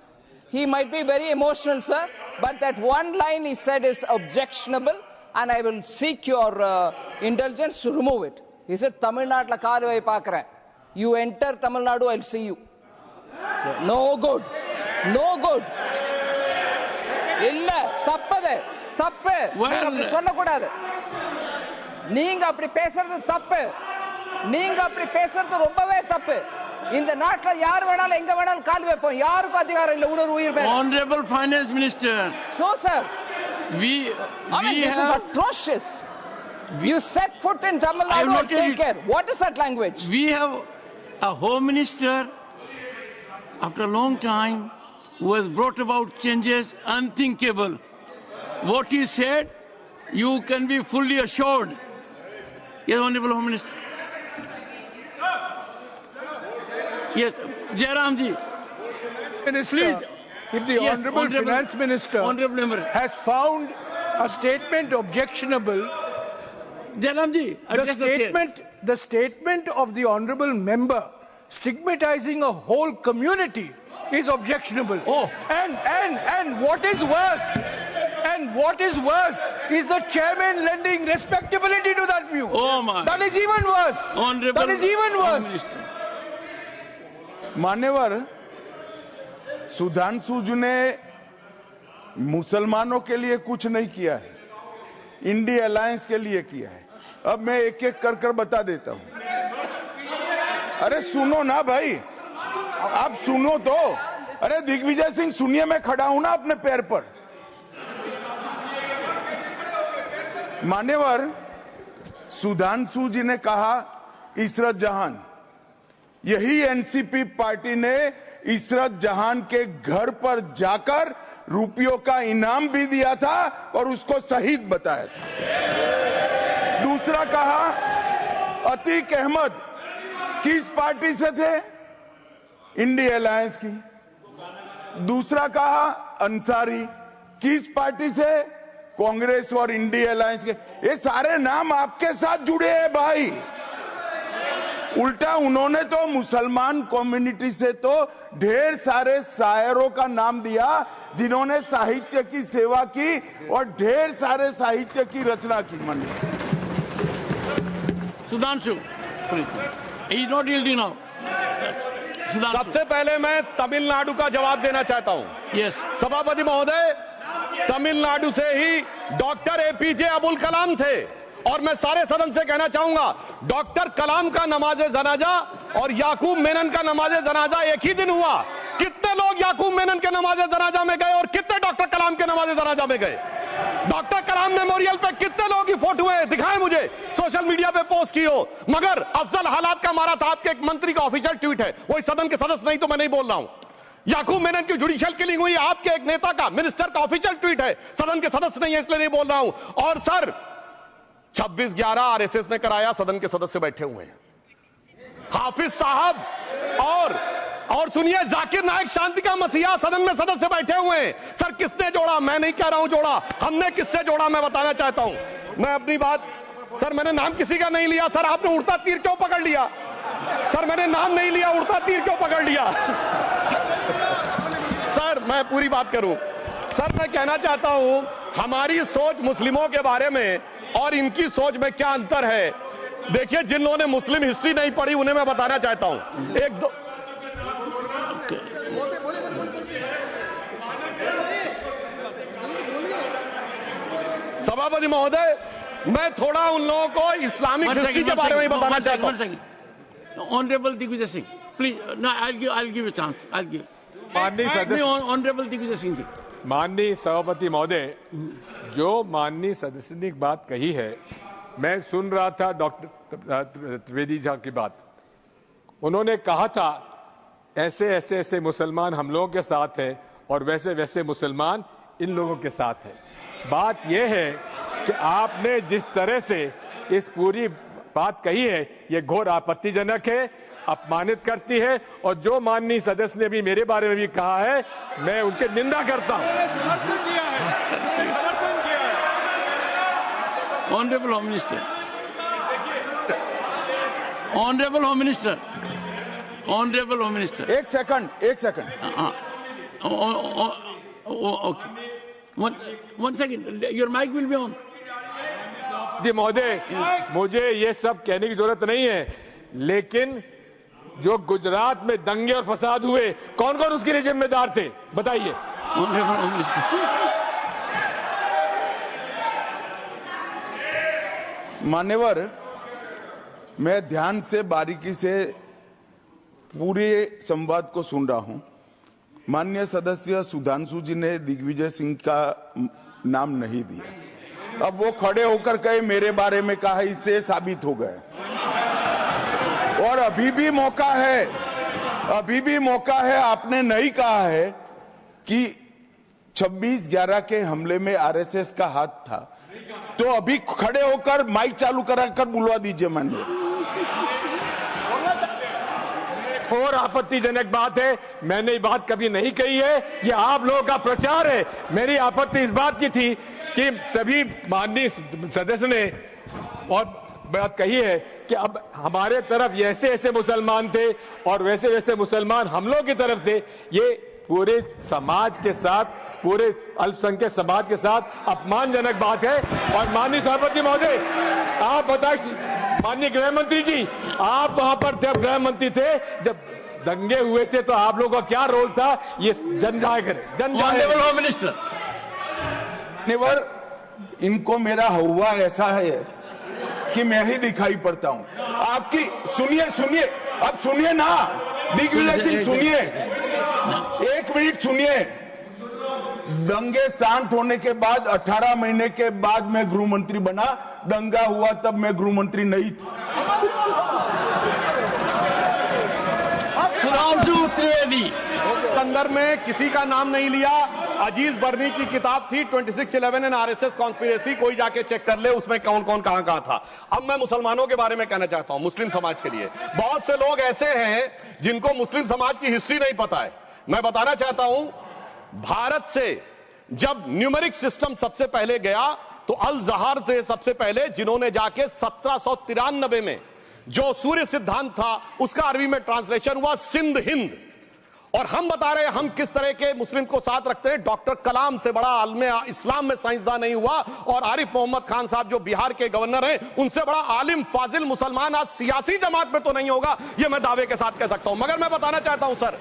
He might be very emotional, sir, but that one line he said is objectionable, and I will seek your indulgence to remove it. He said, Tamil Nadu la kaal vai paakren. You enter Tamil Nadu, I'll see you. No good. No good. Illa, tappade. Tappe. Well, அப்படி சொல்லக்கூடாது. நீங்க அப்படி பேசுறது தப்பு. நீங்க அப்படி பேசுறது ரொம்பவே தப்பு. இந்த நாட்டுல யார் வேணாலும் எங்க வேணாலும் கால் வைப்போம். யாருக்கும் அதிகாரம் இல்ல உணர்வு உயிர் மேல. Honorable Finance Minister. So sir, this is atrocious. You set foot in Tamil Nadu and take care. What is that language? We have a Home Minister after a long time who has brought about changes unthinkable. What he said, you can be fully assured. Yes, Honorable Home Minister. Yes, Jairam ji. Minister, Please. if the Yes, Honorable Finance Minister Honorable Member. has found a statement objectionable, Jairam ji, address the chair. the statement of the Honorable Member stigmatizing a whole community is objectionable. Oh. And what is worse is the chairman lending respectability to that view. Oh my. That is even worse. Honorable That is even Home worse. Minister. मान्यवर सुधांशु जी ने मुसलमानों के लिए कुछ नहीं किया है, India alliance के लिए किया है। अब मैं एक एक कर कर बता देता हूं। अरे सुनो ना भाई, आप सुनो तो। अरे दिग्विजय सिंह सुनिए, मैं खड़ा हूं ना अपने पैर पर। मान्यवर, सुधांशु जी ने कहा इशरत जहां, यही एनसीपी पार्टी ने इशरत जहां के घर पर जाकर रुपयों का इनाम भी दिया था और उसको शहीद बताया था। दूसरा कहा अतीक अहमद किस पार्टी से थे? इंडिया अलायंस की। दूसरा कहा अंसारी किस पार्टी से? कांग्रेस और इंडिया अलायंस के। ये सारे नाम आपके साथ जुड़े हैं भाई। उल्टा उन्होंने तो मुसलमान कम्युनिटी से तो ढेर सारे शायरों का नाम दिया जिन्होंने साहित्य की सेवा की और ढेर सारे साहित्य की रचना की। मन Sudhanshu, he is not yielding now. सबसे पहले मैं तमिलनाडु का जवाब देना चाहता हूं। Yes. सभापति महोदय, तमिलनाडु से ही डॉक्टर एपीजे अब्दुल कलाम थे और मैं सारे सदन से कहना चाहूंगा, डॉक्टर कलाम का नमाजे जनाजा और याकूब मेनन का नमाजे जनाजा एक ही दिन हुआ। कितने लोग याकूब मेनन के नमाजे जनाजा में गए और कितने डॉक्टर कलाम के नमाजे जनाजा में गए? डॉक्टर कलाम मेमोरियल पे कितने लोगों की फोटो है? दिखाएं मुझे, सोशल मीडिया पे पोस्ट की हो। मगर अफजल हालात का मारा था, आपके एक मंत्री का ऑफिशियल ट्वीट है, वो इस सदन के सदस्य नहीं तो मैं नहीं बोल रहा हूं। याकूब मेनन की जुडिशियल किलिंग हुई, आपके एक नेता का, मिनिस्टर का ऑफिशियल ट्वीट है, सदन के सदस्य नहीं है इसलिए नहीं बोल रहा हूं। और सर 26/11 आरएसएस ने कराया, सदन के सदस्य बैठे हुए हैं। हाफिज साहब और सुनिए, जाकिर नाइक शांति का मसीहा सदन में सदस्य बैठे हुए हैं। सर किसने जोड़ा? मैं नहीं कह रहा हूं जोड़ा, हमने किससे जोड़ा मैं बताना चाहता हूं। मैं अपनी बात, सर मैंने नाम किसी का नहीं लिया। सर आपने उड़ता तीर क्यों पकड़ लिया? सर मैंने नाम नहीं लिया, उड़ता तीर क्यों पकड़ लिया? सर मैं पूरी बात करूं। सर मैं कहना चाहता हूं, हमारी सोच मुस्लिमों के बारे में और इनकी सोच में क्या अंतर है। देखिए, जिन लोगों ने मुस्लिम हिस्ट्री नहीं पढ़ी उन्हें मैं बताना चाहता हूं। एक दो सभापति महोदय, मैं थोड़ा उन लोगों को इस्लामिक हिस्ट्री के बारे में बताना चाहता हूं। Honourable Digvijaya Singh, please, I'll give a chance. I'll give. माननीय सदस्य, ऑनरेबल दिग्विजय सिंह जी। माननीय सभापति महोदय, जो माननीय सदस्य ने बात कही है, मैं सुन रहा था डॉक्टर त्रिवेदी जी की बात। उन्होंने कहा था ऐसे ऐसे ऐसे मुसलमान हम लोगों के साथ हैं और वैसे वैसे मुसलमान इन लोगों के साथ हैं। बात यह है कि आपने जिस तरह से इस पूरी बात कही है, ये घोर आपत्तिजनक है, अपमानित करती है। और जो माननीय सदस्य ने भी मेरे बारे में भी कहा है, मैं उनकी निंदा करता हूं। Honourable home minister, honourable home minister, honourable home minister, एक second. Okay, one second, your mic will be on. जी महोदय, मुझे ये सब कहने की जरूरत नहीं है, लेकिन जो गुजरात में दंगे और फसाद हुए, कौन कौन उसके लिए जिम्मेदार थे बताइए। Honourable home minister. मान्यवर, मैं ध्यान से बारीकी से पूरे संवाद को सुन रहा हूं। माननीय सदस्य सुधांशु जी ने दिग्विजय सिंह का नाम नहीं दिया। अब वो खड़े होकर कहे मेरे बारे में कहा, इससे साबित हो गया। और अभी भी मौका है, आपने नहीं कहा है कि 26/11 के हमले में आरएसएस का हाथ था, तो अभी खड़े होकर माइक चालू कराकर बुलवा दीजिए। माननीय, और आपत्तिजनक बात है, मैंने ये बात कभी नहीं कही है, ये आप लोगों का प्रचार है। मेरी आपत्ति इस बात की थी कि सभी माननीय सदस्य ने और बात कही है कि अब हमारे तरफ ऐसे ऐसे मुसलमान थे और वैसे वैसे मुसलमान हम लोग की तरफ थे। ये पूरे समाज के साथ, पूरे अल्पसंख्यक समाज के साथ अपमानजनक बात है। और माननीय सभापति महोदय, आप बताइए, माननीय गृह मंत्री जी, आप वहां पर थे, गृह मंत्री थे, जब दंगे हुए थे तो आप लोगों का क्या रोल था, ये जन जाहिर करे, जन जाहिर। होम मिनिस्टर, नेवर, इनको मेरा हुआ ऐसा है कि मैं ही दिखाई पड़ता हूं। आपकी सुनिए, अब सुनिए ना, दिग्विजय सिंह सुनिए, 1 मिनट सुनिए। दंगे शांत होने के बाद 18 महीने के बाद मैं गृह मंत्री बना, दंगा हुआ तब मैं गृह मंत्री नहीं था। सुधांशु त्रिवेदी, संदर्भ में किसी का नाम नहीं लिया। अजीज बर्नी की किताब थी 2611 एंड आरएसएस कॉन्स्पिरेसी, कोई जाके चेक कर ले उसमें कौन कौन कहां था। अब मैं मुसलमानों के बारे में कहना चाहता हूं, मुस्लिम समाज के लिए बहुत से लोग ऐसे हैं जिनको मुस्लिम समाज की हिस्ट्री नहीं पता है। मैं बताना चाहता हूं, भारत से जब न्यूमेरिक सिस्टम सबसे पहले गया तो अल जहार थे सबसे पहले, जिन्होंने जाके 1793 में जो सूर्य सिद्धांत था उसका अरबी में ट्रांसलेशन हुआ सिंध हिंद। और हम बता रहे हैं हम किस तरह के मुस्लिम को साथ रखते हैं। डॉक्टर कलाम से बड़ा आलिम इस्लाम में साइंसदान नहीं हुआ, और आरिफ मोहम्मद खान साहब जो बिहार के गवर्नर हैं उनसे बड़ा आलिम फाजिल मुसलमान आज सियासी जमात में तो नहीं होगा, यह मैं दावे के साथ कह सकता हूं। मगर मैं बताना चाहता हूं सर,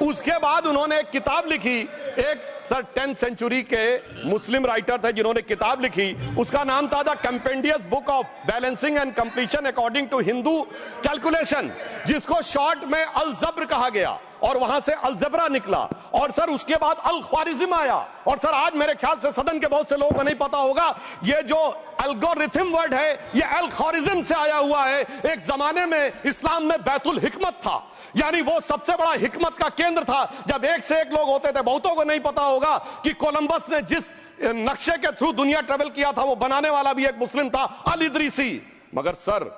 उसके बाद उन्होंने एक किताब लिखी, एक सर 10th सेंचुरी के मुस्लिम राइटर थे जिन्होंने किताब लिखी, उसका नाम था the compendious book of balancing and completion according to Hindu calculation, जिसको शॉर्ट में अल जब्र कहा गया, और वहां से अलजबरा निकला। और सर उसके बाद अल ख्वारिज्म आया। और सर आज मेरे ख्याल से सदन के बहुत से लोगों को नहीं पता होगा, ये जो एल्गोरिथम वर्ड है ये अल ख्वारिज्म से आया हुआ है। एक जमाने में इस्लाम में बैतुल हिकमत था, यानी वो सबसे बड़ा हिकमत का केंद्र था। जब एक से एक लोग होते थे, बहुतों को नहीं पता होगा कि कोलंबस ने जिस नक्शे के थ्रू दुनिया ट्रेवल किया था वो बनाने वाला भी एक मुस्लिम था, अल इदरीसी। मगर सर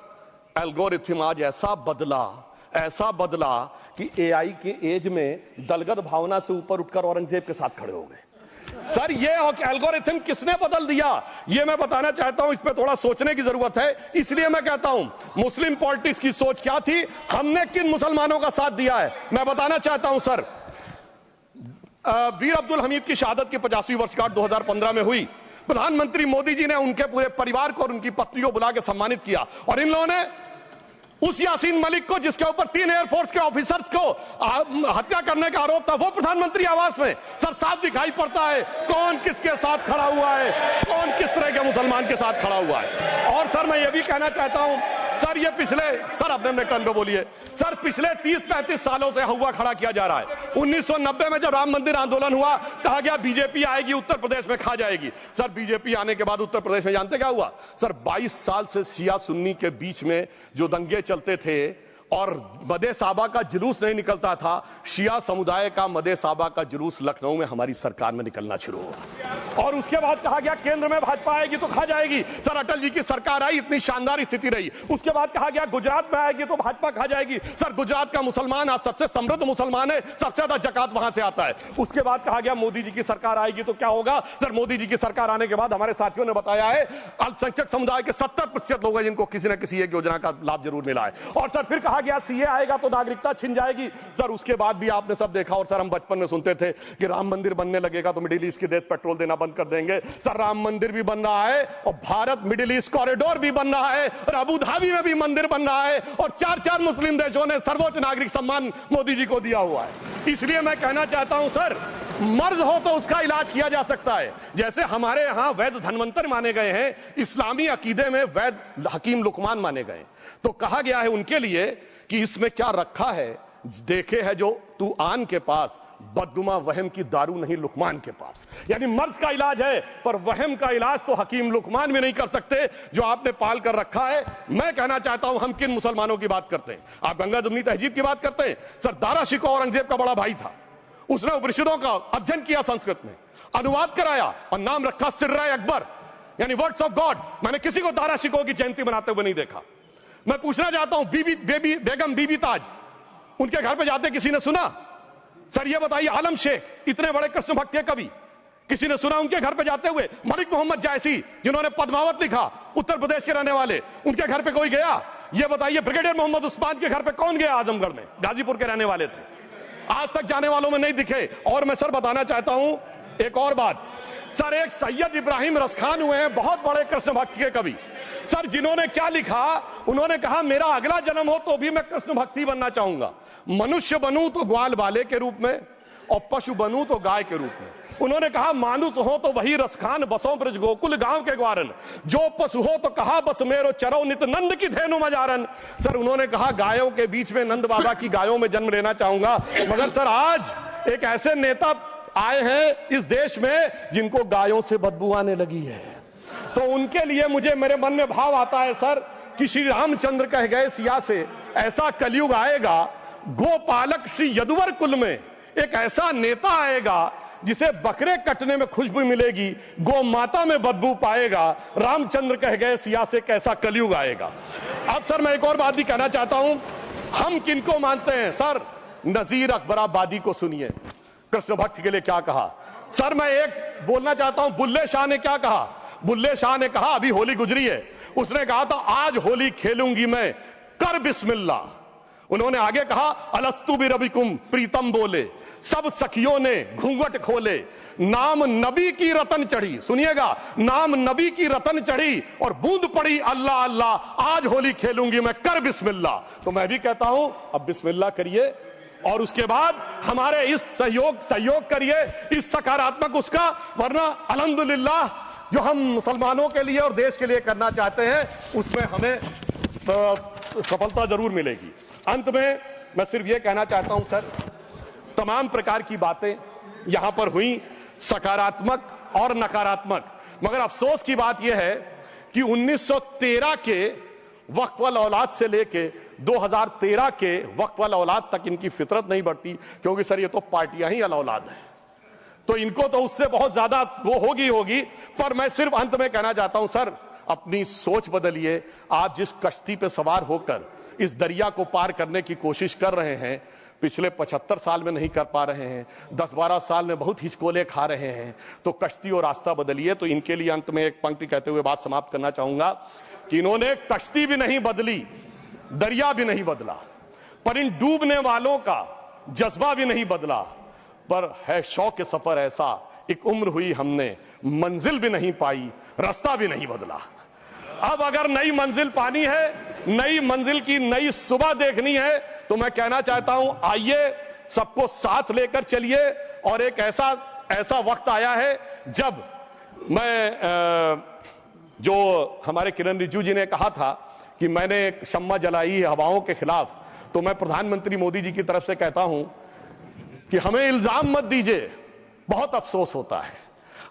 एल्गोरिथम आज ऐसा बदला कि एआई के एज में दलगत भावना से ऊपर उठकर औरंगजेब के साथ खड़े हो गए। सर ये एल्गोरिथम किसने बदल दिया, ये मैं बताना चाहता हूं। इस पे थोड़ा सोचने की जरूरत है। इसलिए मैं कहता हूं मुस्लिम पॉलिटिक्स की सोच क्या थी, हमने किन मुसलमानों का साथ दिया है, मैं बताना चाहता हूं सर। वीर अब्दुल हमीद की शहादत की 50वीं वर्षगांठ 2015 में हुई। प्रधानमंत्री मोदी जी ने उनके पूरे परिवार को और उनकी पत्नी को बुला के सम्मानित किया, और इन लोगों ने उस यासीन मलिक को, जिसके ऊपर 3 एयरफोर्स के ऑफिसर्स को हत्या करने का आरोप था, वो प्रधानमंत्री आवास में। सर साफ दिखाई पड़ता है कौन किसके साथ खड़ा हुआ है, कौन किस तरह के मुसलमान के साथ खड़ा हुआ है। और सर मैं ये भी कहना चाहता हूं सर, ये सर अपने टर्न पे बोलिए सर, पिछले 30-35 सालों से हुआ खड़ा किया जा रहा है। 1990 में जब राम मंदिर आंदोलन हुआ, कहा गया बीजेपी आएगी उत्तर प्रदेश में खा जाएगी। सर बीजेपी आने के बाद उत्तर प्रदेश में जानते क्या हुआ सर, 22 साल से शिया सुन्नी के बीच में जो दंगे चलते थे और मदे साबा का जुलूस नहीं निकलता था, शिया समुदाय का मदे साबा का जुलूस लखनऊ में हमारी सरकार में निकलना शुरू हुआ। और उसके बाद कहा गया केंद्र में भाजपा आएगी तो खा जाएगी। सर अटल जी की सरकार आई, इतनी शानदार स्थिति रही। उसके बाद कहा गया गुजरात में आएगी तो भाजपा खा जाएगी। सर गुजरात का मुसलमान आज सबसे समृद्ध मुसलमान है, सबसे ज्यादा जकात वहां से आता है। उसके बाद कहा गया मोदी जी की सरकार आएगी तो क्या होगा। सर मोदी जी की सरकार आने के बाद हमारे साथियों ने बताया है अल्पसंख्यक समुदाय के 70% लोग हैं जिनको किसी न किसी एक योजना का लाभ जरूर मिला है। और सर फिर कहा गया सीए आएगा तो नागरिकता छिन जाएगी। सर उसके बाद भी आपने सब देखा, और सर हम बचपन में सुनते थे कि राम मंदिर बनने लगेगा तो मिडिल ईस्ट के देश पेट्रोल देना बंद कर देंगे। सर राम मंदिर भी बन रहा है, और भारत मिडिल ईस्ट कॉरिडोर भी बन रहा है, और अबू धाबी में भी मंदिर बन रहा है, और 4 मुस्लिम देशों ने सर्वोच्च नागरिक सम्मान मोदी जी को दिया हुआ है। इसलिए मैं कहना चाहता हूं सर, मर्ज हो तो उसका इलाज किया जा सकता है। जैसे हमारे यहां वैद धन्वंतर माने गए हैं, इस्लामी अकीदे में वैद हकीम लुकमान माने गए, तो कहा गया है उनके लिए कि इसमें क्या रखा है, देखे है जो तू आन के पास, बदगुमा वहम की दारू नहीं लुकमान के पास। यानी मर्ज का इलाज है, पर वहम का इलाज तो हकीम लुकमान भी नहीं कर सकते जो आपने पाल कर रखा है। मैं कहना चाहता हूं हम किन मुसलमानों की बात करते हैं। आप गंगा जमुनी तहजीब की बात करते हैं। सर दारा शिकोह औरंगजेब का बड़ा भाई था, उसने उपनिषदों का अध्ययन किया, संस्कृत में अनुवाद कराया और नाम रखा सिर्रा अकबर, यानी वर्ड्स ऑफ गॉड। मैंने किसी को दारा शिकोह की जयंती मनाते हुए नहीं देखा। मैं पूछना चाहता हूं बेगम बीबी ताज, उनके घर पे जाते किसी ने सुना? सर ये बताइए, आलम शेख इतने बड़े कृष्ण भक्त के कवि, किसी ने सुना उनके घर पे जाते हुए? मलिक मोहम्मद जायसी जिन्होंने पद्मावत लिखा, उत्तर प्रदेश के रहने वाले, उनके घर पे कोई गया? ये बताइए ब्रिगेडियर मोहम्मद उस्मान के घर पे कौन गया? आजमगढ़ में, गाजीपुर के रहने वाले थे, आज तक जाने वालों में नहीं दिखे। और मैं सर बताना चाहता हूं एक और बात सर, एक सैयद इब्राहिम रसखान हुए हैं, बहुत बड़े कृष्ण भक्त के कवि सर, जिन्होंने क्या लिखा, उन्होंने कहा मेरा अगला जन्म हो तो भी मैं कृष्ण भक्ति बनना चाहूंगा, मनुष्य बनूं तो ग्वाल बाले के रूप में और पशु बनूं तो गाय के रूप में। उन्होंने कहा मानुष हो तो वही रसखान, बसों ब्रज गोकुल गांव के ग्वारन, जो पशु हो तो कहा बस मेरो चरो नित नंद की धेनु मजारन। सर उन्होंने कहा गायों के बीच में नंद बाबा की गायों में जन्म लेना चाहूंगा, मगर सर आज एक ऐसे नेता आए हैं इस देश में जिनको गायों से बदबू आने लगी है, तो उनके लिए मुझे मेरे मन में भाव आता है सर कि श्री रामचंद्र कह गए सिया से, ऐसा कलयुग आएगा गोपालक श्री यदुवर कुल में एक ऐसा नेता आएगा जिसे बकरे कटने में खुशबू मिलेगी, गौ माता में बदबू पाएगा। रामचंद्र कह गए सिया से कैसा कलयुग आएगा। अब सर मैं एक और बात भी कहना चाहता हूं, हम किनको मानते हैं सर, नजीर अकबराबादी को सुनिए, कृष्ण भक्त के लिए क्या कहा। सर मैं एक बोलना चाहता हूं, बुल्ले शाह ने क्या कहा। बुल्ले शाह ने कहा, अभी होली गुजरी है, उसने कहा था आज होली खेलूंगी मैं, कर बिस्मिल्लाह। उन्होंने आगे कहा अलस्तु बिरबिकुम प्रीतम बोले, सब सखियों ने घूंघट खोले, नाम नबी की रतन चढ़ी, सुनिएगा, नाम नबी की रतन चढ़ी और बूंद पड़ी अल्लाह अल्लाह, आज होली खेलूंगी मैं, कर बिस्मिल्लाह। तो मैं भी कहता हूं अब बिस्मिल्लाह करिए और उसके बाद हमारे इस सहयोग करिए, इस सकारात्मक उसका, वरना अल्हम्दुलिल्लाह जो हम मुसलमानों के लिए और देश के लिए करना चाहते हैं उसमें हमें सफलता जरूर मिलेगी। अंत में मैं सिर्फ यह कहना चाहता हूं सर, तमाम प्रकार की बातें यहां पर हुई, सकारात्मक और नकारात्मक, मगर अफसोस की बात यह है कि 1913 के वक्फ वाल औलाद से लेके 2013 के वक्फ वाल औलाद तक इनकी फितरत नहीं बढ़ती, क्योंकि सर ये तो पार्टियां ही अल औलाद है, तो इनको तो उससे बहुत ज्यादा वो होगी। पर मैं सिर्फ अंत में कहना चाहता हूं सर, अपनी सोच बदलिए। आप जिस कश्ती पे सवार होकर इस दरिया को पार करने की कोशिश कर रहे हैं, पिछले 75 साल में नहीं कर पा रहे हैं, 10-12 साल में बहुत हिचकोले खा रहे हैं, तो कश्ती और रास्ता बदलिए। तो इनके लिए अंत में एक पंक्ति कहते हुए बात समाप्त करना चाहूंगा कि इन्होंने कश्ती भी नहीं बदली, दरिया भी नहीं बदला, पर इन डूबने वालों का जज्बा भी नहीं बदला, पर है शौक सफर ऐसा, एक उम्र हुई हमने, मंजिल भी नहीं पाई, रास्ता भी नहीं बदला। अब अगर नई मंजिल पानी है, नई मंजिल की नई सुबह देखनी है, तो मैं कहना चाहता हूं आइए सबको साथ लेकर चलिए। और एक ऐसा वक्त आया है जब मैं जो हमारे किरण रिजिजू जी ने कहा था कि मैंने शम्मा जलाई हवाओं के खिलाफ, तो मैं प्रधानमंत्री मोदी जी की तरफ से कहता हूं कि हमें इल्जाम मत दीजिए, बहुत अफसोस होता है,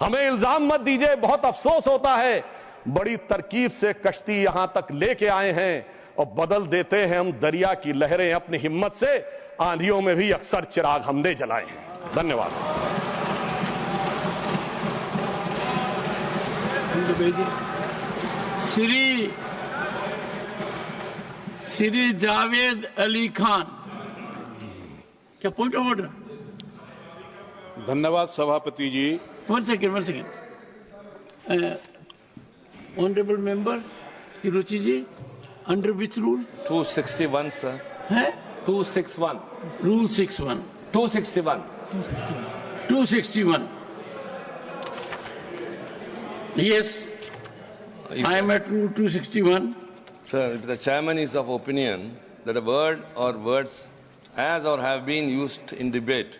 हमें इल्जाम मत दीजिए, बहुत अफसोस होता है। बड़ी तरकीब से कश्ती यहां तक लेके आए हैं और बदल देते हैं हम दरिया की लहरें अपनी हिम्मत से, आंधियों में भी अक्सर चिराग हमने जलाए हैं। धन्यवाद। श्री जावेद अली खान, क्या पॉइंट ऑफ ऑर्डर? धन्यवाद सभापति जी। One second honourable member Tiruchi ji, under which rule? 261 sir है 261 rule 61 261 yes, I am at rule 261. Sir, if the chairman is of opinion that a word or words as or have been used in debate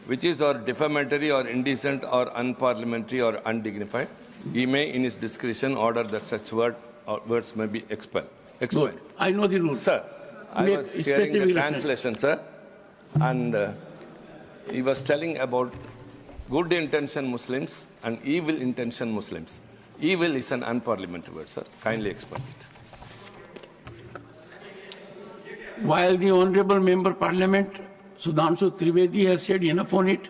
which is or defamatory or indecent or unparliamentary or undignified, he may in his discretion order that such word or words may be expelled. Good. I know the rule. Sir, I was hearing the translation, sir, and he was telling about good intention Muslims and evil intention Muslims. Evil is an unparliamentary word, sir. Kindly explain it. While the Honorable Member Parliament Sudhanshu Trivedi has said enough on it,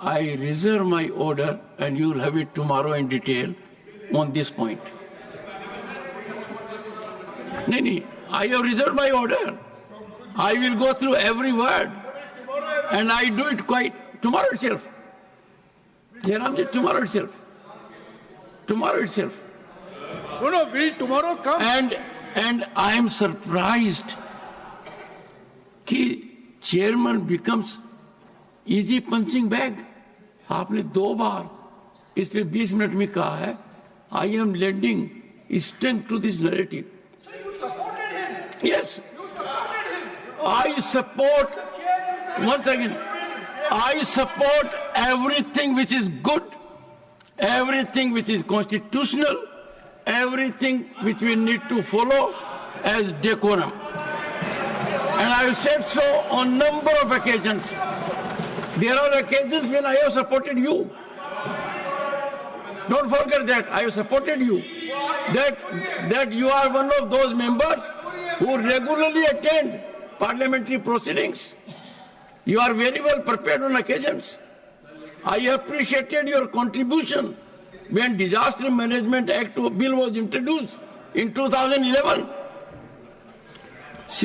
I reserve my order and you will have it tomorrow in detail on this point. No, I have reserved my order. I will go through every word and I do it quite tomorrow itself. Jairamji, tomorrow itself. Tomorrow itself. No, will tomorrow come? And I am surprised that chairman becomes easy punching bag. आपने 2 बार पिछले 20 minute में कहा है, I am lending strength to this narrative. So you supported him? Yes. You supported him? I support, once again, I support everything which is good, everything which is constitutional, everything which we need to follow as decorum. And I have said so on number of occasions. There are occasions when I have supported you. Don't forget that I have supported you. That you are one of those members who regularly attend parliamentary proceedings. You are very well prepared on occasions. I appreciated your contribution when Disaster Management Act bill was introduced in 2011.